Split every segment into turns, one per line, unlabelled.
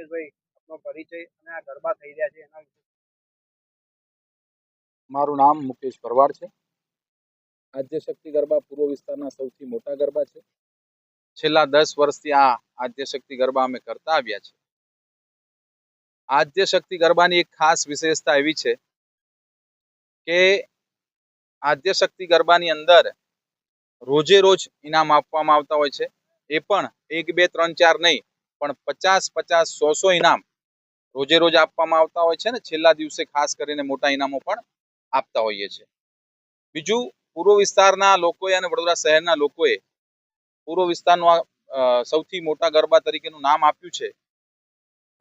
દિનેશભાઈ, આપનો પરિચય અને આ ગરબા થઈ રહ્યા છે એના વિશે.
મારું નામ મુકેશ ભરવાડ છે. આદ્યશક્તિ ગરબા પૂર્વ વિસ્તારના સૌથી મોટા ગરબા છે. છેલ્લા 10 વર્ષથી આ આદ્યશક્તિ ગરબા અમે કરતા આવ્યા છે. આદ્યશક્તિ ગરબાની એક ખાસ વિશેષતા એવી છે કે આદ્યશક્તિ ગરબાની અંદર રોજે રોજ ઇનામ આપવામાં આવતા હોય છે. એ પણ 1, 2, 3, 4 નહીં, પણ 50, 50, 100 ઇનામ રોજે રોજ આપવામાં આવતા હોય છે ને છેલ્લા દિવસે ખાસ કરીને મોટા ઇનામો પણ આપતા હોઈએ છે. બીજું, પૂર્વ વિસ્તારના લોકોએ અને વડોદરા શહેરના લોકોએ પૂર્વ વિસ્તારનું સૌથી મોટા ગરબા તરીકેનું નામ આપ્યું છે.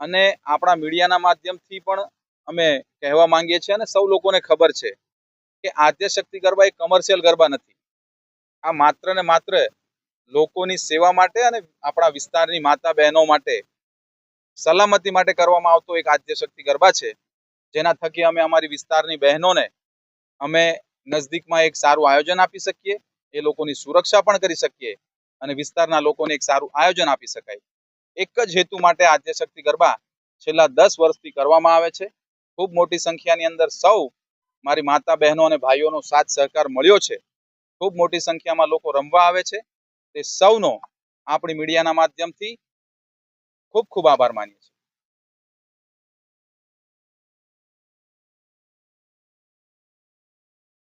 અને આપણા મીડિયાના માધ્યમથી પણ અમે કહેવા માંગીએ છીએ અને સૌ લોકોને ખબર છે કે આદ્યશક્તિ ગરબા એ કમર્શિયલ ગરબા નથી. આ માત્ર ને માત્ર લોકોની સેવા માટે અને આપણા વિસ્તારની માતા બહેનો માટે સલામતી માટે કરવામાં આવતો એક આદ્યશક્તિ ગરબા છે, જેના થકી અમે અમારી વિસ્તારની બહેનોને અમે નજદીકમાં એક સારું આયોજન આપી શકીએ, એ લોકોની સુરક્ષા પણ કરી શકીએ અને વિસ્તારના લોકોને એક સારું આયોજન આપી શકાય. એક જ હેતુ માટે આદ્યશક્તિ ગરબા છેલ્લા 10 વર્ષથી કરવામાં આવે છે. ખૂબ મોટી સંખ્યાની અંદર સૌ મારી માતા બહેનો અને ભાઈઓનો સાથ સહકાર મળ્યો છે. ખૂબ મોટી સંખ્યામાં લોકો રમવા આવે છે. તે સૌનો આપણી મીડિયાના માધ્યમથી ખૂબ ખૂબ આભાર માનીએ છીએ.